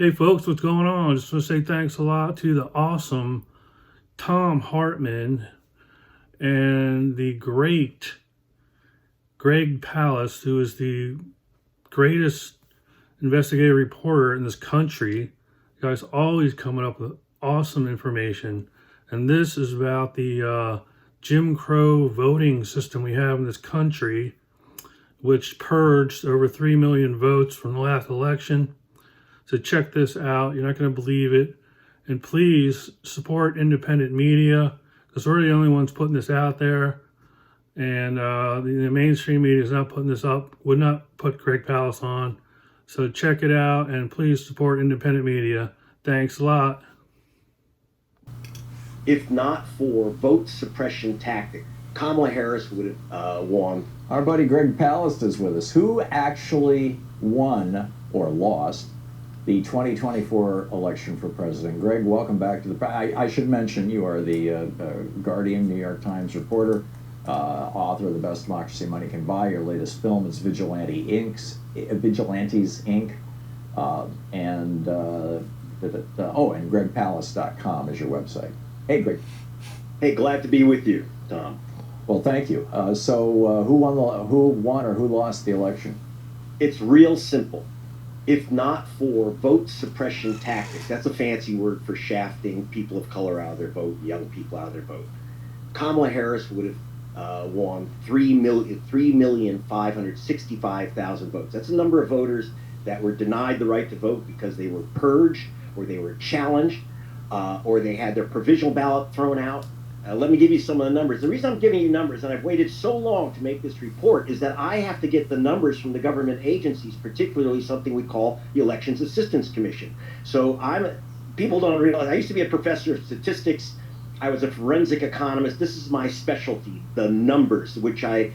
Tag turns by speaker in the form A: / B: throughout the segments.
A: Hey folks, what's going on? Just want to say thanks a lot to the awesome Thom Hartmann and the great Palast, who is the greatest investigative reporter in this country. You guys always coming up with awesome information. And this is about the Jim Crow voting system we have in this country, which purged over 3 million votes from the last election. So check this out. You're not going to believe it. And please support independent media, because we're the only ones putting this out there. And the mainstream media is not putting this up, would not put Greg Palast on. So check it out, and please support independent media. Thanks a lot.
B: If not for vote suppression tactic, Kamala Harris would have won.
C: Our buddy Greg Palast is with us. Who actually won or lost the 2024 election for president? Greg, welcome back to the... I should mention you are the Guardian, New York Times reporter, author of The Best Democracy Money Can Buy. Your latest film is Vigilantes, Inc. And gregpalast.com is your website. Hey, Greg.
B: Hey, glad to be with you, Tom.
C: Well, thank you. Who won or who lost the election?
B: It's real simple. If not for vote suppression tactics, that's a fancy word for shafting people of color out of their vote, young people out of their vote, Kamala Harris would have won 3,565,000 votes. That's the number of voters that were denied the right to vote because they were purged, or they were challenged, or they had their provisional ballot thrown out. Let me give you some of the numbers. The reason I'm giving you numbers, and I've waited so long to make this report, is that I have to get the numbers from the government agencies, particularly something we call the Elections Assistance Commission. So people don't realize, I used to be a professor of statistics. I was a forensic economist. This is my specialty, the numbers, which I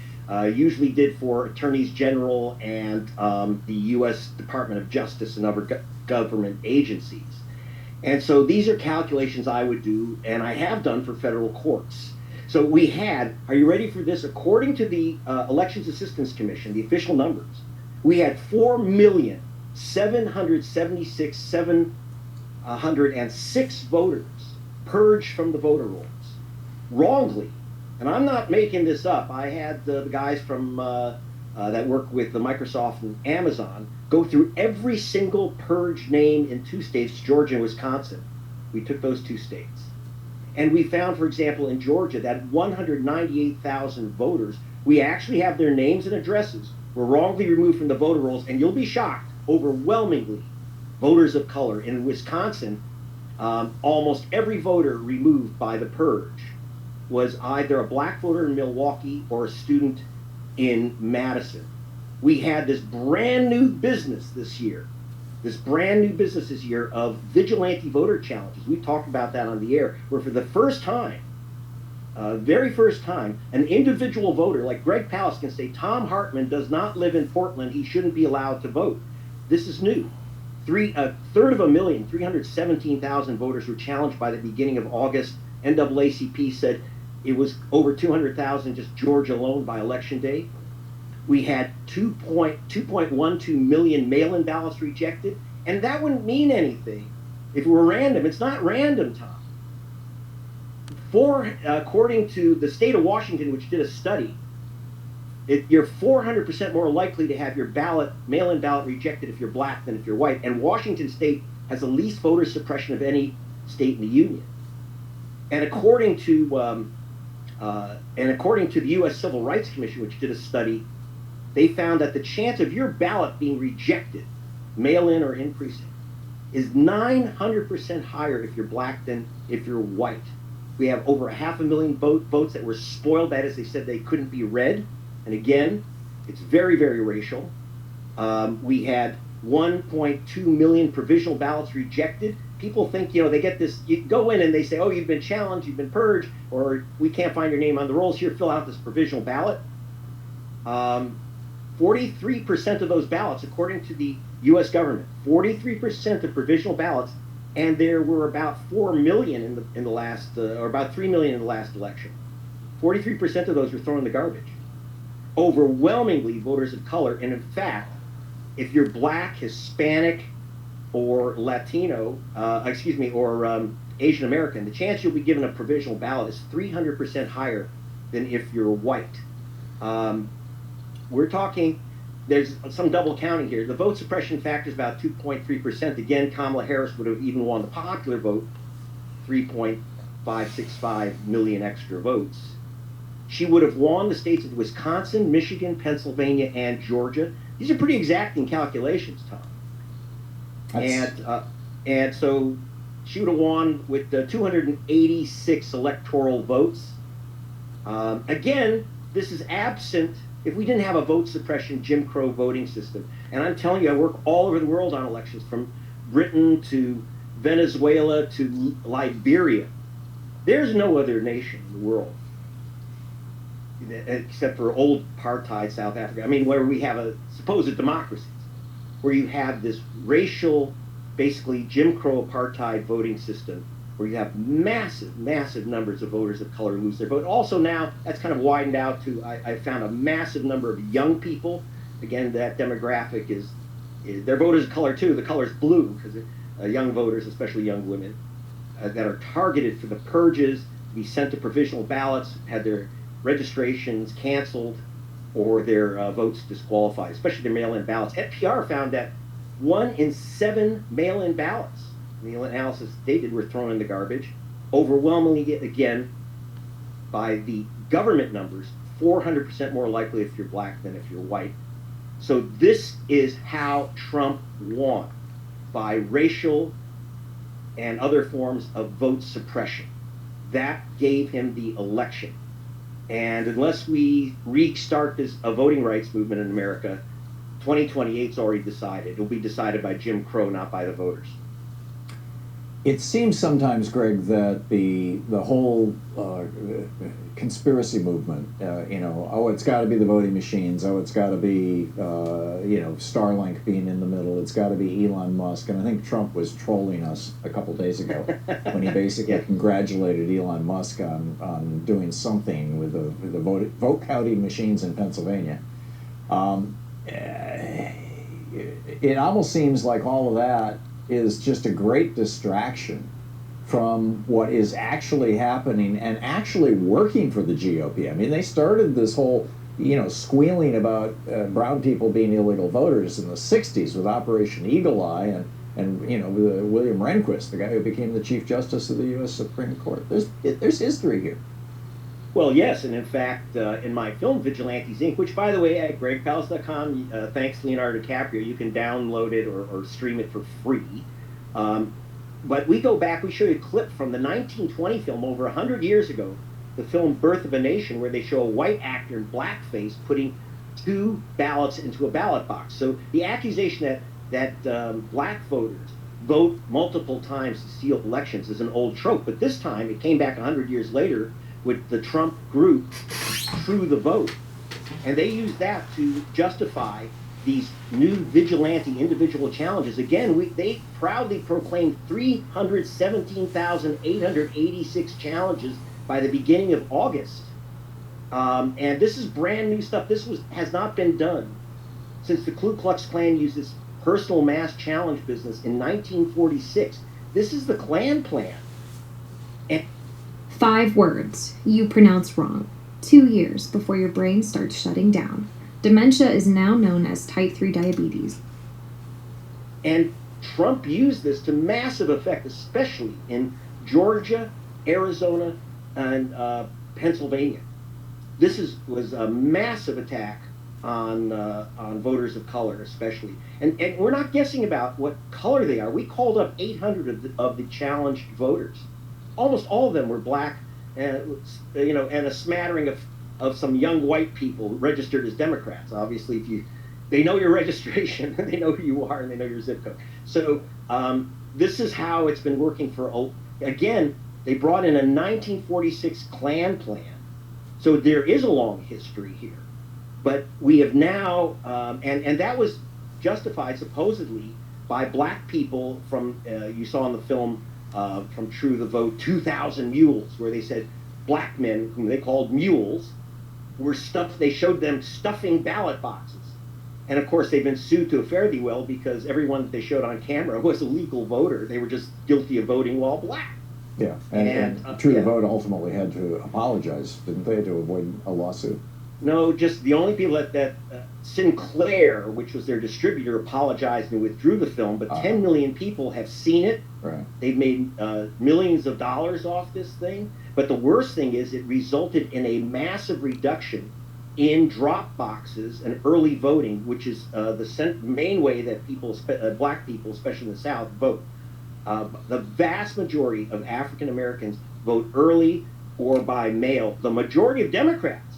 B: usually did for attorneys general and the U.S. Department of Justice and other government agencies. And so these are calculations I would do, and I have done for federal courts. So we had, are you ready for this? According to the Elections Assistance Commission, the official numbers, we had 4,776,706 voters purged from the voter rolls, wrongly. And I'm not making this up. I had the guys from that work with the Microsoft and Amazon go through every single purged name in 2 states, Georgia and Wisconsin. We took those 2 states. And we found, for example, in Georgia, that 198,000 voters, we actually have their names and addresses, were wrongly removed from the voter rolls, and you'll be shocked, overwhelmingly, voters of color. In Wisconsin, almost every voter removed by the purge was either a black voter in Milwaukee or a student in Madison. We had this brand new business this year of vigilante voter challenges. We talked about that on the air, where for the first time, very first time, an individual voter like Greg Palast can say, Thom Hartmann does not live in Portland, he shouldn't be allowed to vote. This is new. A third of a million, 317,000 voters were challenged by the beginning of August. NAACP said it was over 200,000 just Georgia alone by election day. We had 2.12 million mail-in ballots rejected, and that wouldn't mean anything if it were random. It's not random, Tom. According to the state of Washington, which did a study, you're 400% more likely to have your mail-in ballot rejected if you're black than if you're white. And Washington State has the least voter suppression of any state in the union. And according to the U.S. Civil Rights Commission, which did a study, they found that the chance of your ballot being rejected, mail-in or in precinct, is 900% higher if you're black than if you're white. We have over 500,000 votes that were spoiled. That is, they said they couldn't be read. And again, it's very, very racial. We had 1.2 million provisional ballots rejected. People think, they get this, you go in and they say, oh, you've been challenged, you've been purged, or we can't find your name on the rolls. Here, fill out this provisional ballot. 43% of those ballots, according to the U.S. government, 43% of provisional ballots, and there were about 4 million in the last, or about 3 million in the last election. 43% of those were thrown in the garbage. Overwhelmingly voters of color, and in fact, if you're black, Hispanic, or Latino, or Asian American, the chance you'll be given a provisional ballot is 300% higher than if you're white. We're talking, there's some double counting here. The vote suppression factor is about 2.3%. Again, Kamala Harris would have even won the popular vote, 3.565 million extra votes. She would have won the states of Wisconsin, Michigan, Pennsylvania, and Georgia. These are pretty exacting calculations, Tom. And so she would have won with the 286 electoral votes. Again, this is absent if we didn't have a vote suppression Jim Crow voting system. And I'm telling you, I work all over the world on elections, from Britain to Venezuela to Liberia. There's no other nation in the world, except for old apartheid South Africa, where we have a supposed democracy, where you have this racial, basically Jim Crow apartheid voting system, where you have massive, massive numbers of voters of color lose their vote. Also now, that's kind of widened out to, I found a massive number of young people. Again, that demographic is their voters of color too. The color is blue, because young voters, especially young women, that are targeted for the purges, be sent to provisional ballots, had their registrations canceled, or their votes disqualified, especially their mail-in ballots. NPR found that 1 in 7 mail-in ballots, the analysis they did, were thrown in the garbage. Overwhelmingly, again, by the government numbers, 400% more likely if you're black than if you're white. So this is how Trump won, by racial and other forms of vote suppression. That gave him the election. And unless we restart a voting rights movement in America, 2028 is already decided. It'll be decided by Jim Crow, not by the voters.
C: It seems sometimes, Greg, that the whole conspiracy movement, it's got to be the voting machines, it's got to be, Starlink being in the middle, it's got to be Elon Musk, and I think Trump was trolling us a couple days ago when he basically congratulated Elon Musk on doing something with the vote counting machines in Pennsylvania. It almost seems like all of that is just a great distraction from what is actually happening and actually working for the GOP. They started this whole, squealing about brown people being illegal voters in the 60s with Operation Eagle Eye and William Rehnquist, the guy who became the Chief Justice of the U.S. Supreme Court. There's history here.
B: Well, yes, and in fact, in my film Vigilantes Inc., which, by the way, at gregpalast.com, thanks Leonardo DiCaprio, you can download it or stream it for free. But we go back, we show you a clip from the 1920 film over 100 years ago, the film Birth of a Nation, where they show a white actor in blackface putting 2 ballots into a ballot box. So the accusation that black voters vote multiple times to steal elections is an old trope, but this time it came back 100 years later with the Trump group, True the Vote. And they used that to justify these new vigilante individual challenges. Again, they proudly proclaimed 317,886 challenges by the beginning of August. And this is brand new stuff. This has not been done since the Ku Klux Klan used this personal mass challenge business in 1946. This is the Klan plan. And
D: 5 words you pronounce wrong. 2 years before your brain starts shutting down. Dementia is now known as type 3 diabetes.
B: And Trump used this to massive effect, especially in Georgia, Arizona, and Pennsylvania. This was a massive attack on voters of color, especially. And we're not guessing about what color they are. We called up 800 of the challenged voters. Almost all of them were black, and and a smattering of some young white people registered as Democrats. Obviously, they know your registration, they know who you are, and they know your zip code. So this is how it's been working for. Again, they brought in a 1946 Klan plan, so there is a long history here. But we have now, and that was justified supposedly by black people from you saw in the film. From True the Vote, 2,000 Mules, where they said black men, whom they called mules, were stuffed. They showed them stuffing ballot boxes, And of course, they've been sued to a fare thee well because everyone that they showed on camera was a legal voter. They were just guilty of voting while black.
C: Yeah, and True to Vote ultimately had to apologize, didn't they, to avoid a lawsuit?
B: No, just the only people that Sinclair, which was their distributor, apologized and withdrew the film. But 10 million people have seen it.
C: Right.
B: They've made millions of dollars off this thing. But the worst thing is it resulted in a massive reduction in drop boxes and early voting, which is the main way that people, black people, especially in the South, vote. The vast majority of African Americans vote early or by mail. The majority of Democrats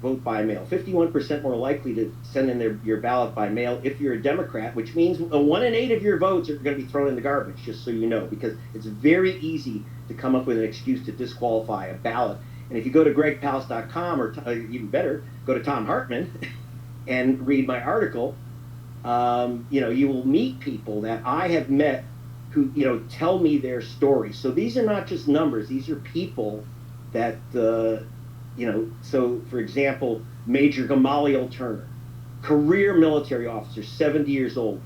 B: vote by mail. 51% more likely to send in your ballot by mail if you're a Democrat, which means 1 in 8 of your votes are going to be thrown in the garbage, just so you know, because it's very easy to come up with an excuse to disqualify a ballot. And if you go to gregpalast.com, or even better, go to Thom Hartmann and read my article, you will meet people that I have met who, tell me their stories. So these are not just numbers. These are people that, so for example, Major Gamaliel Turner, career military officer, 70 years old.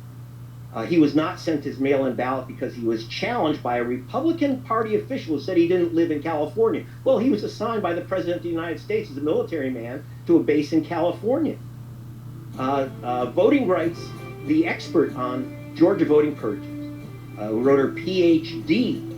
B: He was not sent his mail-in ballot because he was challenged by a Republican Party official who said he didn't live in California. Well, he was assigned by the President of the United States as a military man to a base in California. Voting rights, the expert on Georgia voting purges, who wrote her PhD